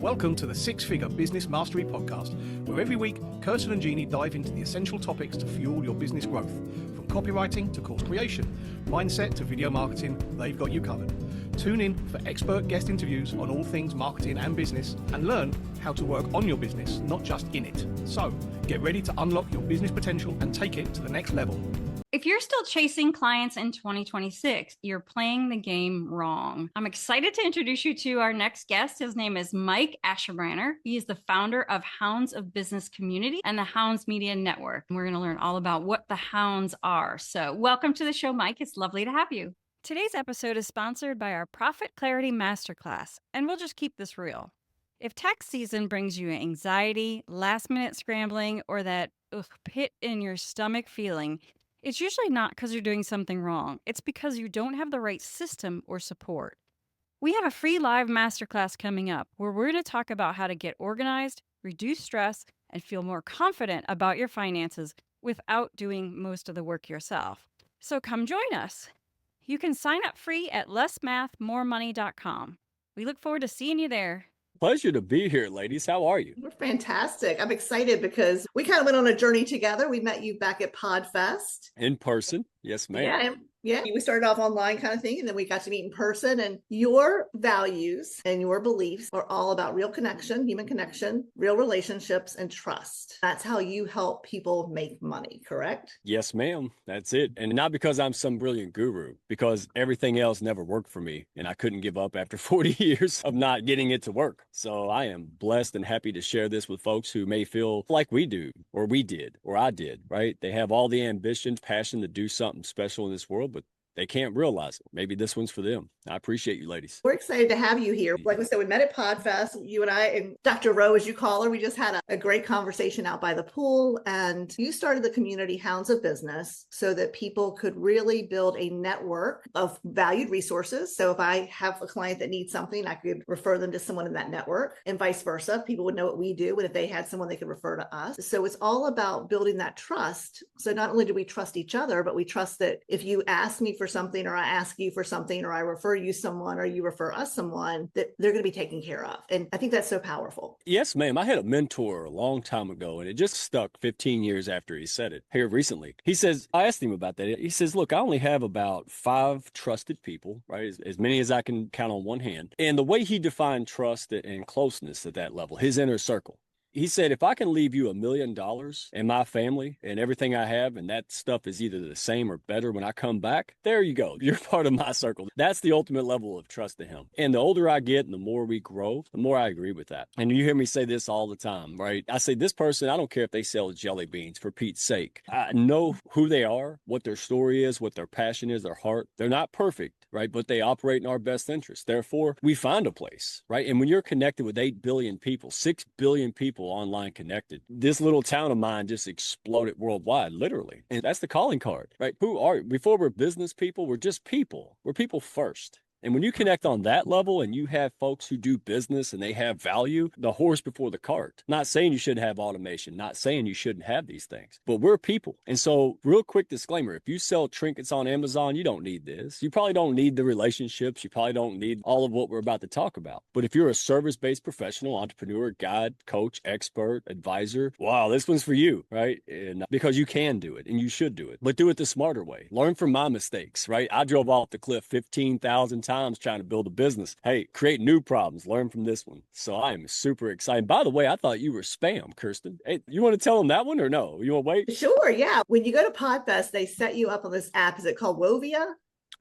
Welcome to the Six Figure Business Mastery Podcast, where every week, Kirsten and Jeanne dive into the essential topics to fuel your business growth. From copywriting to course creation, mindset to video marketing, they've got you covered. Tune in for expert guest interviews on all things marketing and business, and learn how to work on your business, not just in it. So, get ready to unlock your business potential and take it to the next level. If you're still chasing clients in 2026, you're playing the game wrong. I'm excited to introduce you to our next guest. His name is Mike Ashabraner. He is the founder of Hounds of Business Community and the Hounds Media Network. We're going to learn all about what the Hounds are. So welcome to the show, Mike. It's lovely to have you. Today's episode is sponsored by our Profit Clarity Masterclass, and we'll just keep this real. If tax season brings you anxiety, last-minute scrambling, or that pit in your stomach feeling, it's usually not because you're doing something wrong. It's because you don't have the right system or support. We have a free live masterclass coming up where we're going to talk about how to get organized, reduce stress, and feel more confident about your finances without doing most of the work yourself. So come join us. You can sign up free at lessmathmoremoney.com. We look forward to seeing you there. Pleasure to be here, ladies. How are you? We're fantastic. I'm excited because we kind of went on a journey together. We met you back at PodFest. In person. Yes, ma'am. Yeah. We started off online kind of thing, and then we got to meet in person. And your values and your beliefs are all about real connection, human connection, real relationships, and trust. That's how you help people make money, correct? Yes, ma'am. That's it. And not because I'm some brilliant guru, because everything else never worked for me. And I couldn't give up after 40 years of not getting it to work. So I am blessed and happy to share this with folks who may feel like we do, or we did, or I did, right? They have all the ambition, passion to do something special in this world, but they can't realize it. Maybe this one's for them. I appreciate you, ladies. We're excited to have you here. Like we said, we met at PodFest. You and I, and Dr. Rowe, as you call her, we just had a great conversation out by the pool. And you started the community Hounds of Business so that people could really build a network of valued resources. So if I have a client that needs something, I could refer them to someone in that network, and vice versa. People would know what we do. And if they had someone, they could refer to us. So it's all about building that trust. So not only do we trust each other, but we trust that if you ask me for something, or I ask you for something, or I refer you someone, or you refer us someone, that they're going to be taken care of. And I think that's so powerful. Yes, ma'am. I had a mentor a long time ago, and it just stuck 15 years after he said it here recently. He says, I asked him about that. He says, look, I only have about 5 trusted people, right? As many as I can count on one hand. And the way he defined trust and closeness at that level, his inner circle. He said, if I can leave you $1 million and my family and everything I have, and that stuff is either the same or better when I come back, there you go. You're part of my circle. That's the ultimate level of trust to him. And the older I get and the more we grow, the more I agree with that. And you hear me say this all the time, right? I say, this person, I don't care if they sell jelly beans, for Pete's sake. I know who they are, what their story is, what their passion is, their heart. They're not perfect, right? But they operate in our best interest. Therefore, we find a place, right? And when you're connected with 8 billion people, 6 billion people online connected, this little town of mine just exploded worldwide, literally. And that's the calling card, right? Who are you? Before we're business people, we're just people. We're people first. And when you connect on that level and you have folks who do business and they have value, the horse before the cart. Not saying you shouldn't have automation, not saying you shouldn't have these things, but we're people. And so real quick disclaimer, if you sell trinkets on Amazon, you don't need this. You probably don't need the relationships. You probably don't need all of what we're about to talk about. But if you're a service-based professional, entrepreneur, guide, coach, expert, advisor, wow, this one's for you, right? And because you can do it and you should do it, but do it the smarter way. Learn from my mistakes, right? I drove off the cliff 15,000 times trying to build a business. Hey, create new problems. Learn from this one. So I am super excited. By the way, I thought you were spam, Kirsten. Hey, you want to tell them that one or no? You want to wait? Sure, yeah. When you go to PodFest, they set you up on this app. Is it called Wovia?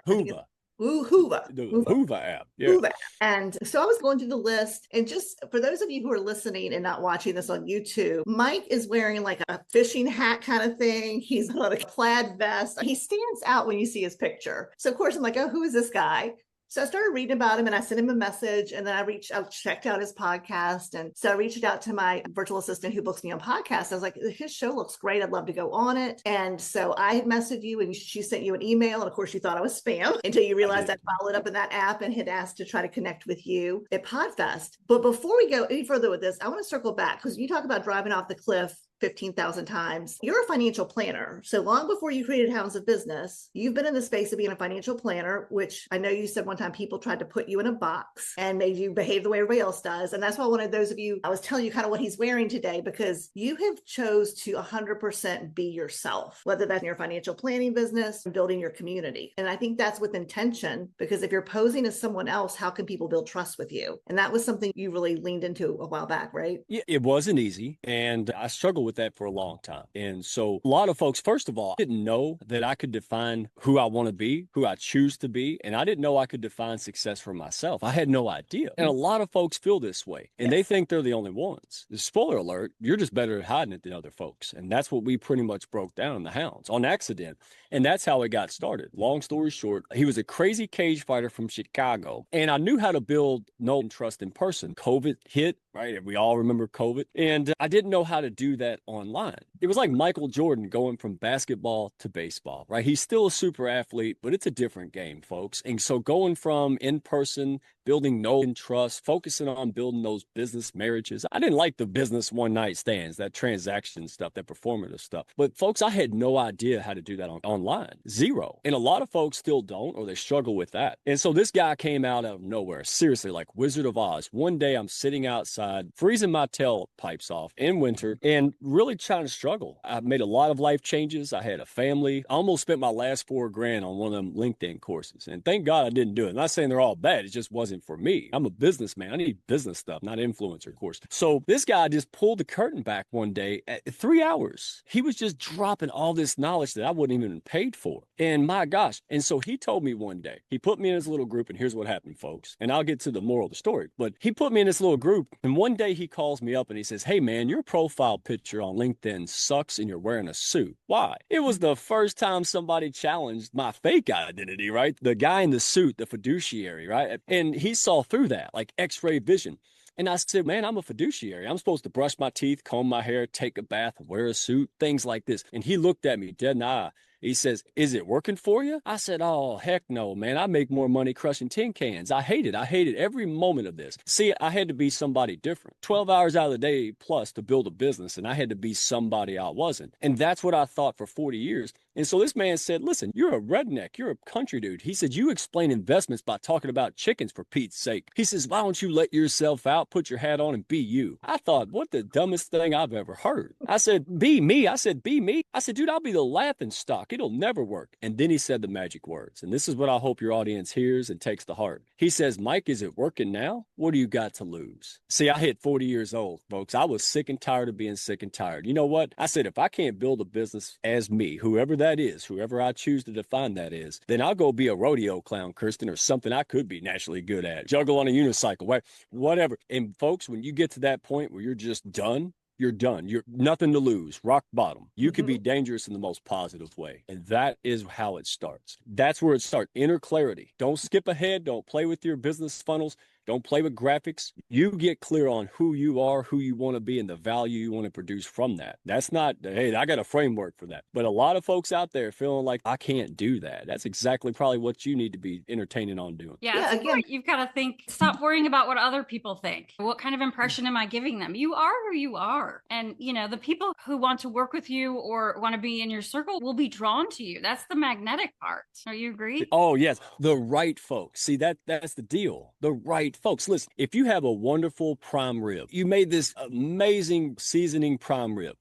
Hoova. Hoova. The Hoova app. Yeah. Hoova. And so I was going through the list, and just for those of you who are listening and not watching this on YouTube, Mike is wearing like a fishing hat kind of thing. He's got a plaid vest. He stands out when you see his picture. So of course I'm like, oh, who is this guy? So I started reading about him, and I sent him a message, and then I checked out his podcast. And so I reached out to my virtual assistant who books me on podcasts. I was like, his show looks great. I'd love to go on it. And so I had messaged you, and she sent you an email. And of course you thought I was spam until you realized I'd followed up in that app and had asked to try to connect with you at PodFest. But before we go any further with this, I want to circle back, because you talk about driving off the cliff 15,000 times. You're a financial planner. So long before you created Hounds of Business, you've been in the space of being a financial planner, which I know you said one time people tried to put you in a box and made you behave the way everybody else does. And that's why I wanted those of you, I was telling you kind of what he's wearing today, because you have chose to 100% be yourself, whether that's in your financial planning business, building your community. And I think that's with intention, because if you're posing as someone else, how can people build trust with you? And that was something you really leaned into a while back, right? Yeah, it wasn't easy. And I struggled with that for a long time. And so a lot of folks, first of all, didn't know that I could define who I want to be, who I choose to be. And I didn't know I could define success for myself. I had no idea. And a lot of folks feel this way, and they think they're the only ones. The spoiler alert, you're just better at hiding it than other folks. And that's what we pretty much broke down in the Hounds on accident. And that's how it got started. Long story short, he was a crazy cage fighter from Chicago. And I knew how to build know and trust in person. COVID hit, right? We all remember COVID. And I didn't know how to do that online. It was like Michael Jordan going from basketball to baseball, right? He's still a super athlete, but it's a different game, folks. And so going from in person, building know and trust, focusing on building those business marriages. I didn't like the business one night stands, that transaction stuff, that performative stuff. But folks, I had no idea how to do that online. Zero. And a lot of folks still don't, or they struggle with that. And so this guy came out of nowhere, seriously, like Wizard of Oz. One day I'm sitting outside, freezing my tailpipes off in winter and really trying to struggle. I made a lot of life changes. I had a family. I almost spent my last $4,000 on one of them LinkedIn courses. And thank God I didn't do it. I'm not saying they're all bad. It just wasn't for me. I'm a businessman. I need business stuff, not influencer course. So this guy just pulled the curtain back one day at 3 hours. He was just dropping all this knowledge that I wouldn't even paid for. And my gosh. And so he told me one day, he put me in his little group, and here's what happened, folks. And I'll get to the moral of the story. But he put me in this little group, and one day he calls me up and he says, "Hey man, your profile picture on LinkedIn sucks and you're wearing a suit." Why? It was the first time somebody challenged my fake identity, right? The guy in the suit, the fiduciary, right? And he saw through that, like X-ray vision. And I said, man, I'm a fiduciary. I'm supposed to brush my teeth, comb my hair, take a bath, wear a suit, things like this. And he looked at me dead in the eye. He says, "Is it working for you?" I said, "Oh, heck no, man. I make more money crushing tin cans." I hate it. I hated every moment of this. See, I had to be somebody different. 12 hours out of the day plus to build a business, and I had to be somebody I wasn't. And that's what I thought for 40 years. And so this man said, "Listen, you're a redneck. You're a country dude." He said, "You explain investments by talking about chickens, for Pete's sake." He says, "Why don't you let yourself out, put your hat on, and be you?" I thought, what the dumbest thing I've ever heard. I said, "Be me." I said, "Be me." I said, "Dude, I'll be the laughing stock. It'll never work." And then he said the magic words. And this is what I hope your audience hears and takes to heart. He says, "Mike, is it working now? What do you got to lose?" See, I hit 40 years old, folks. I was sick and tired of being sick and tired. You know what? I said, if I can't build a business as me, whoever that is, whoever I choose to define that is, then I'll go be a rodeo clown, Kirsten, or something I could be naturally good at. Juggle on a unicycle, right? Whatever. And folks, when you get to that point where you're just done, you're done. You're nothing to lose, rock bottom. You can be dangerous in the most positive way. And that is how it starts. That's where it starts. Inner clarity. Don't skip ahead. Don't play with your business funnels. Don't play with graphics. You get clear on who you are, who you want to be, and the value you want to produce from that. That's not, hey, I got a framework for that. But a lot of folks out there feeling like, I can't do that. That's exactly probably what you need to be entertaining on doing. Yeah, again, you've got to think, stop worrying about what other people think. What kind of impression am I giving them? You are who you are. And, you know, the people who want to work with you or want to be in your circle will be drawn to you. That's the magnetic part. Are you agree? Oh, yes. The right folks. See, that's the deal. The right folks. Listen, if you have a wonderful prime rib, you made this amazing seasoning prime rib,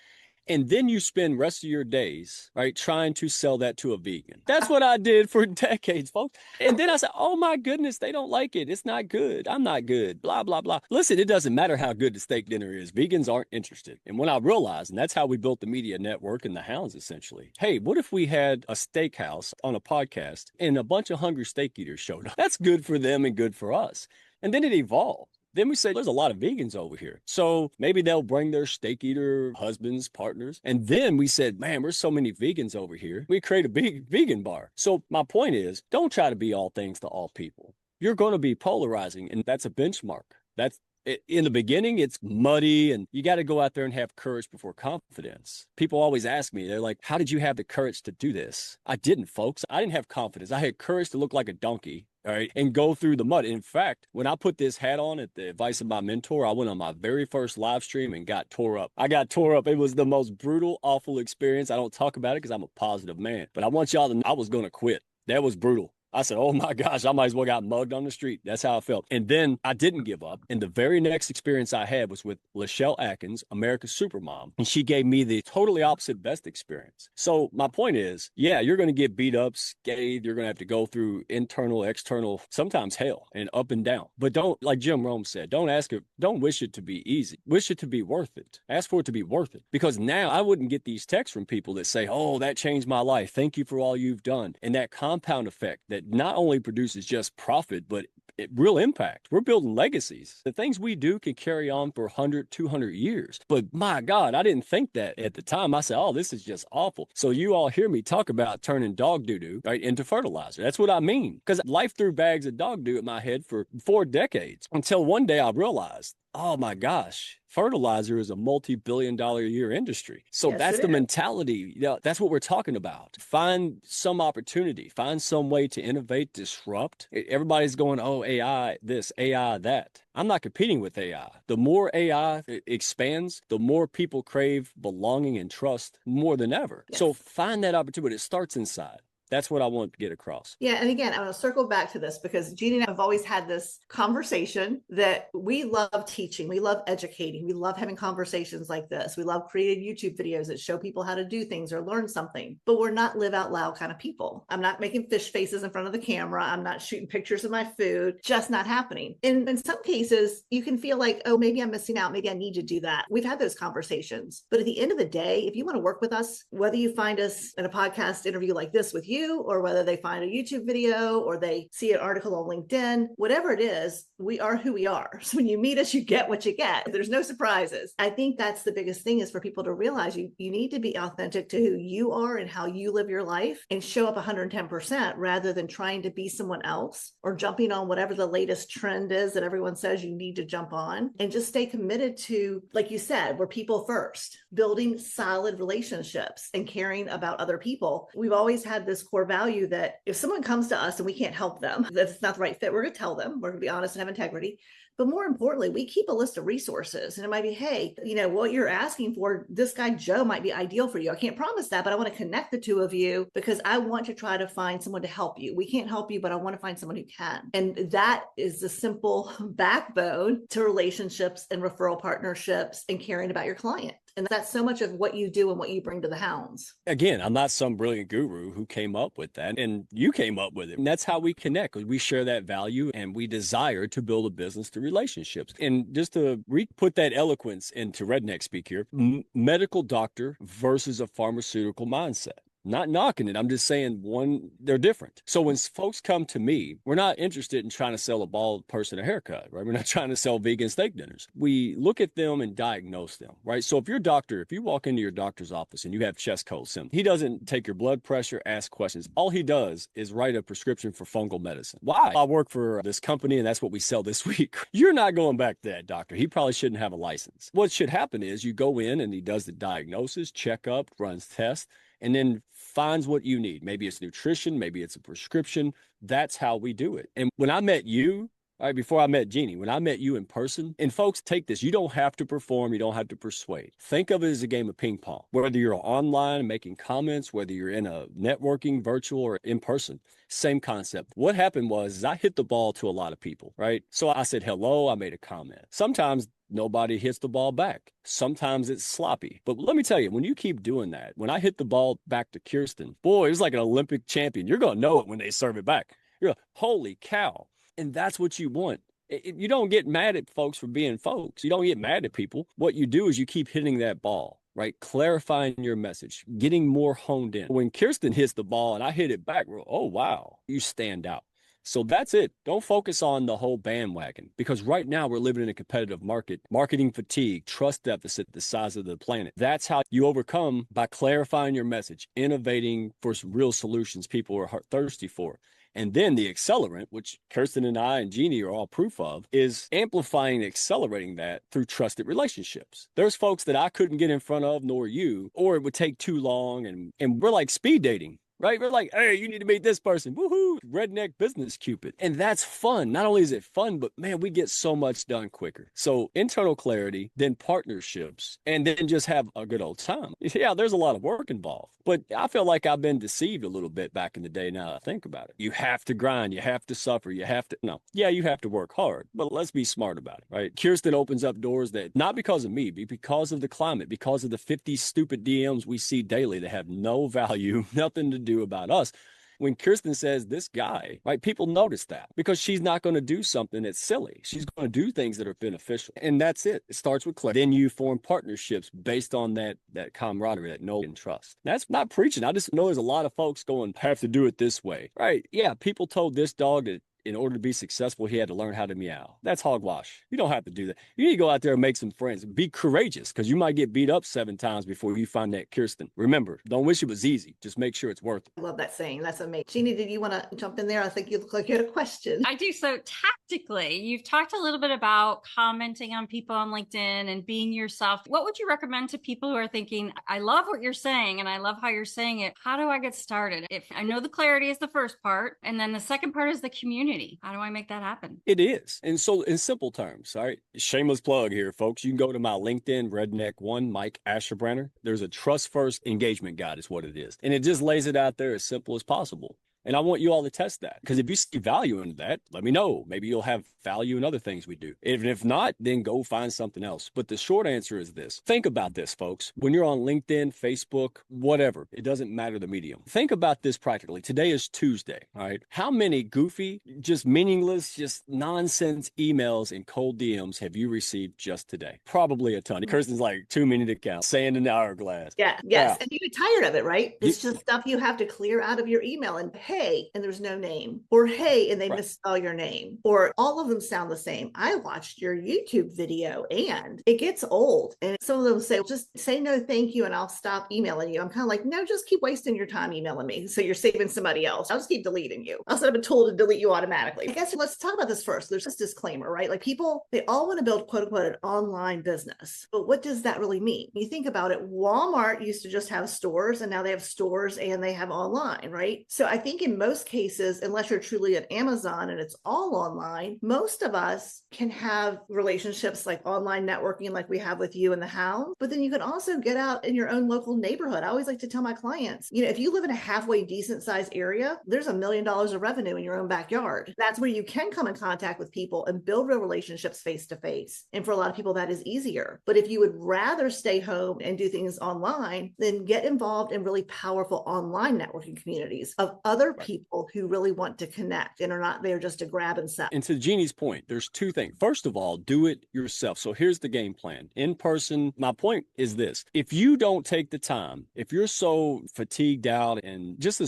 and then you spend the rest of your days, right, trying to sell that to a vegan. That's what I did for decades, folks. And then I said, oh my goodness, they don't like it. It's not good. I'm not good. Blah, blah, blah. Listen, it doesn't matter how good the steak dinner is. Vegans aren't interested. And when I realized, and that's how we built the media network and the Hounds, essentially. Hey, what if we had a steakhouse on a podcast and a bunch of hungry steak eaters showed up? That's good for them and good for us. And then it evolved. Then we said, there's a lot of vegans over here. So maybe they'll bring their steak eater husbands, partners. And then we said, man, there's so many vegans over here. We create a big vegan bar. So my point is, don't try to be all things to all people. You're going to be polarizing, and that's a benchmark. That's in the beginning, it's muddy, and you got to go out there and have courage before confidence. People always ask me, they're like, how did you have the courage to do this? I didn't, folks. I didn't have confidence. I had courage to look like a donkey. all right, and go through the mud. In fact, when I put this hat on at the advice of my mentor, I went on my very first live stream and got tore up. I got tore up. It was the most brutal, awful experience. I don't talk about it because I'm a positive man, but I want y'all to know I was going to quit. That was brutal. I said, oh my gosh, I might as well got mugged on the street. That's how I felt. And then I didn't give up. And the very next experience I had was with Lachelle Atkins, America's Supermom. And she gave me the totally opposite best experience. So my point is, yeah, you're going to get beat up, scathed. You're going to have to go through internal, external, sometimes hell and up and down. But don't, like Jim Rome said, don't wish it to be easy. Wish it to be worth it. Ask for it to be worth it. Because now I wouldn't get these texts from people that say, oh, that changed my life. Thank you for all you've done. And that compound effect that not only produces just profit, but real impact. We're building legacies. The things we do can carry on for 100, 200 years. But my God, I didn't think that at the time. I said, oh, this is just awful. So you all hear me talk about turning dog doo-doo right into fertilizer. That's what I mean. Because life threw bags of dog doo at my head for 4 decades until one day I realized, oh my gosh, fertilizer is a multi-billion-dollar a year industry. So Yes, that's it the is. mentality. That's what we're talking about. Find some opportunity, find some way to innovate, disrupt. Everybody's going, oh, AI this, AI that. I'm not competing with AI. The more AI expands, the more people crave belonging and trust more than ever. Yes. So find that opportunity. It starts inside. That's what I want to get across. Yeah. And again, I want to circle back to this because Jeanne and I have always had this conversation that we love teaching. We love educating. We love having conversations like this. We love creating YouTube videos that show people how to do things or learn something, but we're not live out loud kind of people. I'm not making fish faces in front of the camera. I'm not shooting pictures of my food, just not happening. And in some cases, you can feel like, oh, maybe I'm missing out. Maybe I need to do that. We've had those conversations. But at the end of the day, if you want to work with us, whether you find us in a podcast interview like this with you, or whether they find a YouTube video or they see an article on LinkedIn, whatever it is, we are who we are. So when you meet us, you get what you get. There's no surprises. I think that's the biggest thing is for people to realize you need to be authentic to who you are and how you live your life and show up 110% rather than trying to be someone else or jumping on whatever the latest trend is that everyone says you need to jump on, and just stay committed to, like you said, we're people first, building solid relationships and caring about other people. We've always had this core value that if someone comes to us and we can't help them, that it's not the right fit, we're going to tell them, we're going to be honest and have integrity. But more importantly, we keep a list of resources, and it might be, hey, what you're asking for, this guy Joe might be ideal for you. I can't promise that, but I want to connect the two of you because I want to try to find someone to help you. We can't help you, but I want to find someone who can. And that is the simple backbone to relationships and referral partnerships and caring about your client. And that's so much of what you do and what you bring to the hounds. Again, I'm not some brilliant guru who came up with that, and you came up with it. And that's how we connect. We share that value and we desire to build a business through relationships. And just to put that eloquence into redneck speak here, medical doctor versus a pharmaceutical mindset. Not knocking it. I'm just saying they're different. So when folks come to me, we're not interested in trying to sell a bald person a haircut, right? We're not trying to sell vegan steak dinners. We look at them and diagnose them, right? So if you walk into your doctor's office and you have chest cold symptoms, he doesn't take your blood pressure, ask questions. All he does is write a prescription for fungal medicine. Why? I work for this company and that's what we sell this week. You're not going back to that doctor. He probably shouldn't have a license. What should happen is you go in and he does the diagnosis, checkup, runs tests, and then finds what you need. Maybe it's nutrition, maybe it's a prescription. That's how we do it. And when I met you, all right, before I met Jeanne, when I met you in person, and folks, take this, you don't have to perform, you don't have to persuade. Think of it as a game of ping pong. Whether you're online making comments, whether you're in a networking, virtual or in person, same concept. What happened was I hit the ball to a lot of people, right? So I said hello, I made a comment. Sometimes nobody hits the ball back. Sometimes it's sloppy. But let me tell you, when you keep doing that, when I hit the ball back to Kirsten, boy, it was like an Olympic champion. You're going to know it when they serve it back. You're like, holy cow. And that's what you want. You don't get mad at folks for being folks. You don't get mad at people. What you do is you keep hitting that ball, right? Clarifying your message, getting more honed in. When Kirsten hits the ball and I hit it back, oh, wow, you stand out. So that's it. Don't focus on the whole bandwagon because right now we're living in a competitive market, marketing fatigue, trust deficit the size of the planet. That's how you overcome by clarifying your message, innovating for real solutions people are thirsty for. And then the accelerant, which Kirsten and I and Jeanne are all proof of, is amplifying and accelerating that through trusted relationships. There's folks that I couldn't get in front of, nor you, or it would take too long. And we're like speed dating. right? We're like, hey, you need to meet this person. Woohoo, redneck business Cupid. And that's fun. Not only is it fun, but man, we get so much done quicker. So internal clarity, then partnerships, and then just have a good old time. Yeah, there's a lot of work involved, but I feel like I've been deceived a little bit back in the day now that I think about it. You have to grind, you have to suffer, you have to, no, yeah, you have to work hard, but let's be smart about it, right? Kirsten opens up doors that, not because of me, but because of the climate, because of the 50 stupid DMs we see daily that have no value, nothing to do about us. When Kirsten says this guy, right, people notice that because she's not going to do something that's silly. She's going to do things that are beneficial. And that's it. It starts with clarity. Then you form partnerships based on that camaraderie, that know and trust. That's not preaching. I just know there's a lot of folks going, have to do it this way. Right. Yeah. People told this dog that in order to be successful, he had to learn how to meow. That's hogwash. You don't have to do that. You need to go out there and make some friends. Be courageous because you might get beat up 7 times before you find that Kirsten. Remember, don't wish it was easy. Just make sure it's worth it. I love that saying. That's amazing. Jeanne, did you want to jump in there? I think you look like you had a question. I do. So tactically, you've talked a little bit about commenting on people on LinkedIn and being yourself. What would you recommend to people who are thinking, I love what you're saying and I love how you're saying it. How do I get started? If I know the clarity is the first part, and then the second part is the community. How do I make that happen? It is. And so in simple terms, all right, shameless plug here, folks. You can go to my LinkedIn, Redneck1, Mike Ashabraner. There's a trust first engagement guide is what it is. And it just lays it out there as simple as possible. And I want you all to test that because if you see value in that, let me know. Maybe you'll have value in other things we do. If not, then go find something else. But the short answer is this. Think about this, folks. When you're on LinkedIn, Facebook, whatever, it doesn't matter the medium. Think about this practically. Today is Tuesday, all right? How many goofy, just meaningless, just nonsense emails and cold DMs have you received just today? Probably a ton. Kirsten's like, too many to count. Sand in the hourglass. Yeah, yes. And you get tired of it, right? It's just stuff you have to clear out of your email. And hey, and there's no name, or hey, and they misspell your name, or all of them sound the same. I watched your YouTube video and it gets old. And some of them say, just say no, thank you, and I'll stop emailing you. I'm kind of like, no, just keep wasting your time emailing me. So you're saving somebody else. I'll just keep deleting you. I'll set up a tool to delete you automatically. I guess let's talk about this first. There's this disclaimer, right? Like people, they all want to build quote unquote an online business. But what does that really mean? You think about it, Walmart used to just have stores and now they have stores and they have online, right? So I think in most cases, unless you're truly at Amazon and it's all online, most of us can have relationships like online networking like we have with you and the Hounds, but then you can also get out in your own local neighborhood. I always like to tell my clients, you know, if you live in a halfway decent sized area, there's $1 million of revenue in your own backyard. That's where you can come in contact with people and build real relationships face to face. And for a lot of people, that is easier. But if you would rather stay home and do things online, then get involved in really powerful online networking communities of other people who really want to connect and are not there just to grab and sell. And to Jeannie's point, there's 2 things. First of all, do it yourself. So here's the game plan. In person, my point is this. If you don't take the time, if you're so fatigued out and just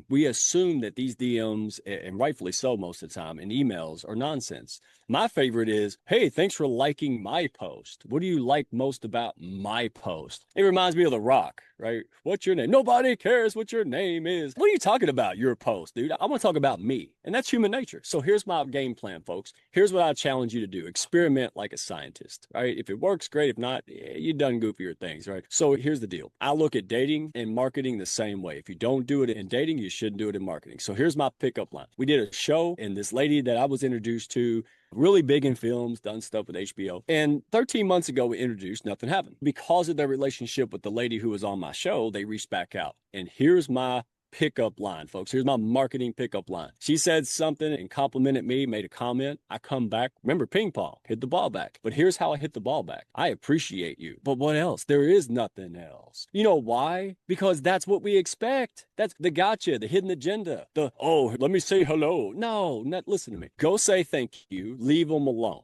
we assume that these DMs, and rightfully so most of the time, and emails are nonsense. My favorite is, hey, thanks for liking my post. What do you like most about my post? It reminds me of The Rock, right? What's your name? Nobody cares what your name is. What are you talking about? Your post, dude. I want to talk about me. And that's human nature. So here's my game plan, folks. Here's what I challenge you to do. Experiment like a scientist, right? If it works, great. If not, you've done goofier things, right? So here's the deal. I look at dating and marketing the same way. If you don't do it in dating, you shouldn't do it in marketing. So here's my pickup line. We did a show and this lady that I was introduced to, really big in films, done stuff with HBO. And 13 months ago, we introduced, nothing happened. Because of their relationship with the lady who was on my show, they reached back out. And here's my pickup line, folks. Here's my marketing pickup line. She said something and complimented me, made a comment. I come back. Remember, ping pong, hit the ball back. But here's how I hit the ball back. I appreciate you. But what else? There is nothing else. You know why? Because that's what we expect. That's the gotcha, the hidden agenda. Let me say hello. No, listen to me. Go say thank you. Leave them alone.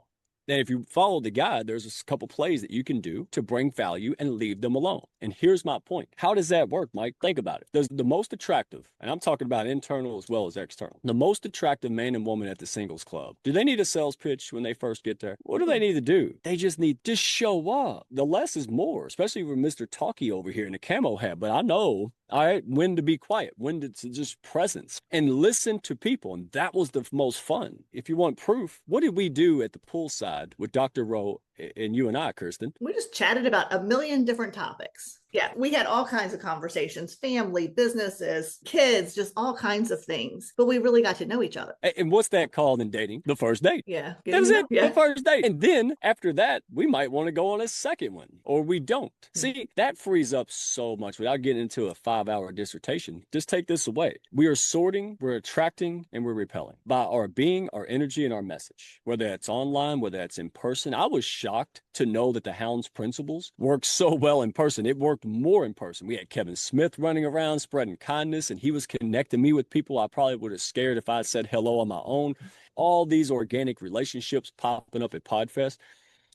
And if you follow the guide, there's a couple plays that you can do to bring value and leave them alone. And here's my point. How does that work, Mike? Think about it. Does the most attractive, and I'm talking about internal as well as external, the most attractive man and woman at the singles club, do they need a sales pitch when they first get there? What do they need to do? They just need to show up. The less is more, especially with Mr. Talkie over here in the camo hat. But I know, all right, when to be quiet, when to just presence and listen to people. And that was the most fun. If you want proof, what did we do at the poolside with Dr. Rowe and you and I, Kirsten. We just chatted about a million different topics. Yeah, we had all kinds of conversations, family, businesses, kids, just all kinds of things. But we really got to know each other. And what's that called in dating? The first date. Yeah. That was it. Yeah. The first date. And then after that, we might want to go on a second one, or we don't. See, that frees up so much. Without getting into a 5-hour dissertation, just take this away. We are sorting, we're attracting, and we're repelling by our being, our energy, and our message. Whether that's online, whether that's in person. I was shocked to know that the Hounds principles work so well in person. It worked more in person. We had Kevin Smith running around spreading kindness, and he was connecting me with people I probably would have scared if I had said hello on my own. All these organic relationships popping up at PodFest.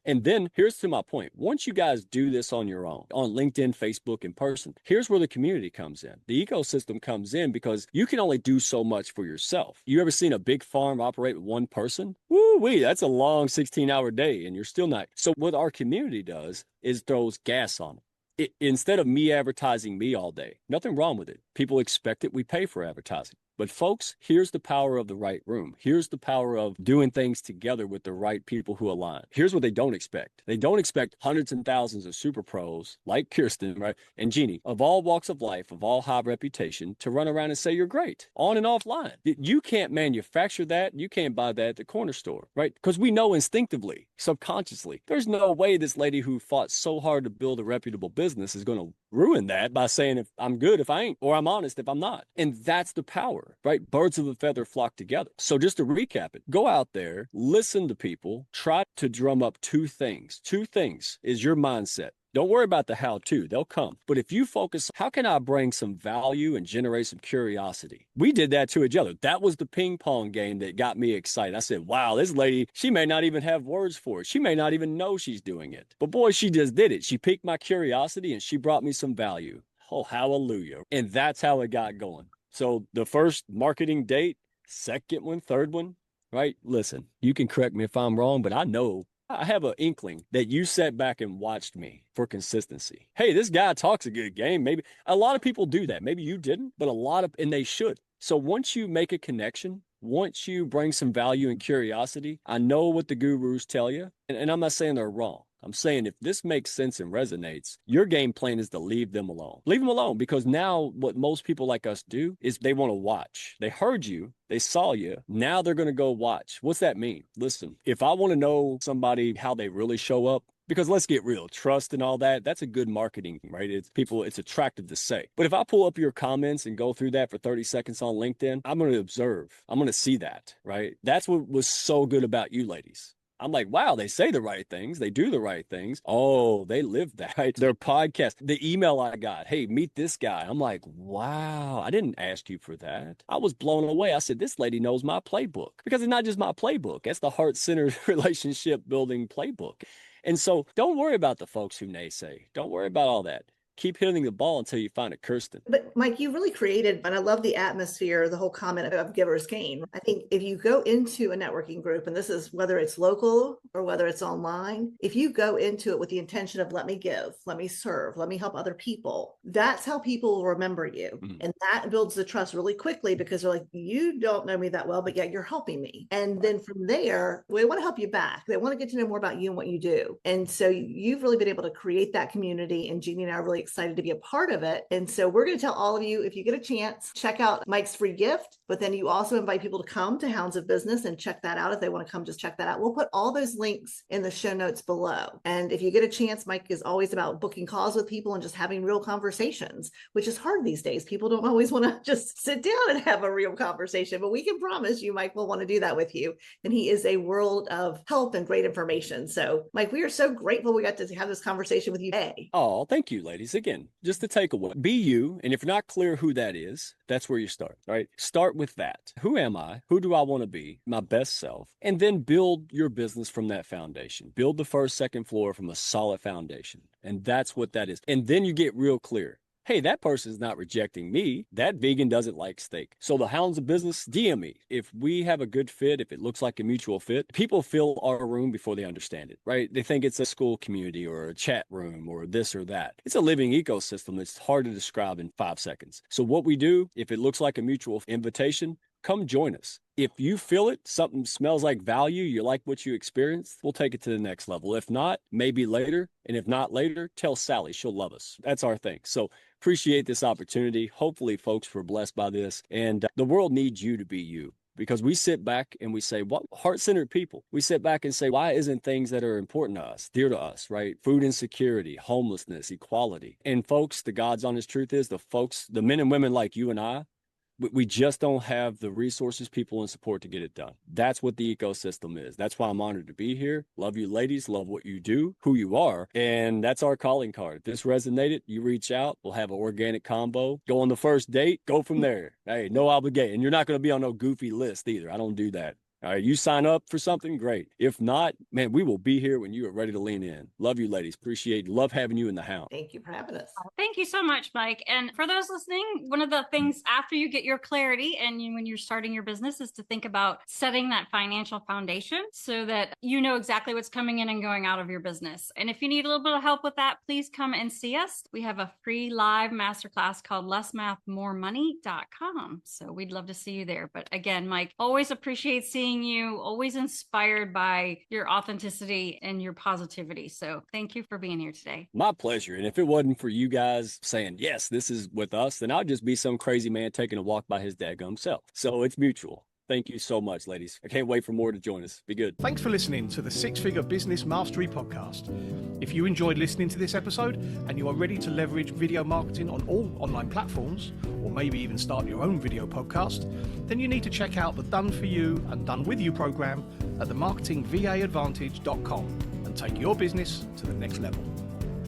And then here's to my point. Once you guys do this on your own, on LinkedIn, Facebook, in person, here's where the community comes in. The ecosystem comes in because you can only do so much for yourself. You ever seen a big farm operate with one person? Woo-wee, that's a long 16-hour day, and you're still not. So what our community does is throws gas on it. Instead of me advertising me all day, nothing wrong with it. People expect it. We pay for advertising. But folks, here's the power of the right room. Here's the power of doing things together with the right people who align. Here's what they don't expect. They don't expect hundreds and thousands of super pros like Kirsten, right, and Jeanne, of all walks of life, of all high reputation, to run around and say you're great, on and offline. You can't manufacture that. You can't buy that at the corner store, right? Because we know instinctively, subconsciously, there's no way this lady who fought so hard to build a reputable business is going to ruin that by saying if I'm good if I ain't, or I'm honest if I'm not. And that's the power, right? Birds of a feather flock together. So just to recap it, go out there, listen to people, try to drum up two things. Two things is your mindset. Don't worry about the how-to. They'll come. But if you focus, how can I bring some value and generate some curiosity? We did that to each other. That was the ping pong game that got me excited. I said, wow, this lady, she may not even have words for it. She may not even know she's doing it. But boy, she just did it. She piqued my curiosity and she brought me some value. Oh, hallelujah. And that's how it got going. So the first marketing date, second one, third one, right? Listen, you can correct me if I'm wrong, but I know I have an inkling that you sat back and watched me for consistency. Hey, this guy talks a good game. Maybe a lot of people do that. Maybe you didn't, but and they should. So once you make a connection, once you bring some value and curiosity, I know what the gurus tell you, and I'm not saying they're wrong. I'm saying if this makes sense and resonates, your game plan is to leave them alone. Leave them alone, because now what most people like us do is they want to watch. They heard you. They saw you. Now they're going to go watch. What's that mean? Listen, if I want to know somebody, how they really show up, because let's get real, trust and all that, that's a good marketing, right? It's attractive to say. But if I pull up your comments and go through that for 30 seconds on LinkedIn, I'm going to observe. I'm going to see that, right? That's what was so good about you ladies. I'm like, wow, they say the right things. They do the right things. Oh, they live that. Right? Their podcast, the email I got, hey, meet this guy. I'm like, wow, I didn't ask you for that. I was blown away. I said, this lady knows my playbook, because it's not just my playbook. That's the heart-centered relationship building playbook. And so don't worry about the folks who naysay. Don't worry about all that. Keep hitting the ball until you find a Kirsten. But Mike, you really created, and I love the atmosphere, the whole comment of giver's gain. I think if you go into a networking group, and this is whether it's local or whether it's online, if you go into it with the intention of let me give, let me serve, let me help other people, that's how people will remember you. Mm-hmm. And that builds the trust really quickly, because they're like, you don't know me that well, but yet you're helping me. And then from there, they want to help you back. They want to get to know more about you and what you do. And so you've really been able to create that community, and Jeanne and I are really excited to be a part of it. And so we're going to tell all of you, if you get a chance, check out Mike's free gift, but then you also invite people to come to Hounds of Business and check that out. If they want to come, just check that out. We'll put all those links in the show notes below. And if you get a chance, Mike is always about booking calls with people and just having real conversations, which is hard these days. People don't always want to just sit down and have a real conversation, but we can promise you, Mike will want to do that with you. And he is a world of help and great information. So Mike, we are so grateful we got to have this conversation with you today. Oh, thank you, ladies. Again, just the takeaway, be you. And if you're not clear who that is, that's where you start, right? Start with that. Who am I? Who do I want to be? My best self. And then build your business from that foundation. Build the first, second floor from a solid foundation. And that's what that is. And then you get real clear. Hey, that person's not rejecting me. That vegan doesn't like steak. So the Hounds of Business, DM me. If we have a good fit, if it looks like a mutual fit, people fill our room before they understand it, right? They think it's a school community or a chat room or this or that. It's a living ecosystem that's hard to describe in 5 seconds. So what we do, if it looks like a mutual invitation, come join us. If you feel it, something smells like value, you like what you experienced, we'll take it to the next level. If not, maybe later. And if not later, tell Sally, she'll love us. That's our thing. So appreciate this opportunity. Hopefully folks were blessed by this, and the world needs you to be you. Because we sit back and we say, what heart-centered people? We sit back and say, why isn't things that are important to us, dear to us, right? Food insecurity, homelessness, equality. And folks, the God's honest truth is the men and women like you and I, we just don't have the resources, people, and support to get it done. That's what the ecosystem is. That's why I'm honored to be here. Love you ladies, love what you do, who you are. And that's our calling card. If this resonated, you reach out. We'll have an organic combo. Go on the first date, go from there. Hey, no obligation. And you're not going to be on no goofy list either. I don't do that. All right, you sign up for something, great. If not, man, we will be here when you are ready to lean in. Love you, ladies. Appreciate, love having you in the house. Thank you for having us. Thank you so much, Mike. And for those listening, one of the things after you get your clarity and when you're starting your business is to think about setting that financial foundation so that you know exactly what's coming in and going out of your business. And if you need a little bit of help with that, please come and see us. We have a free live masterclass called lessmathmoremoney.com. So we'd love to see you there. But again, Mike, always appreciate seeing you, always inspired by your authenticity and your positivity. So thank you for being here today. My pleasure. And if it wasn't for you guys saying, yes, this is with us, then I'd just be some crazy man taking a walk by his dadgum self. So it's mutual. Thank you so much, ladies. I can't wait for more to join us. Be good. Thanks for listening to the Six Figure Business Mastery Podcast. If you enjoyed listening to this episode and you are ready to leverage video marketing on all online platforms, or maybe even start your own video podcast, then you need to check out the Done For You and Done With You program at themarketingvaadvantage.com and take your business to the next level.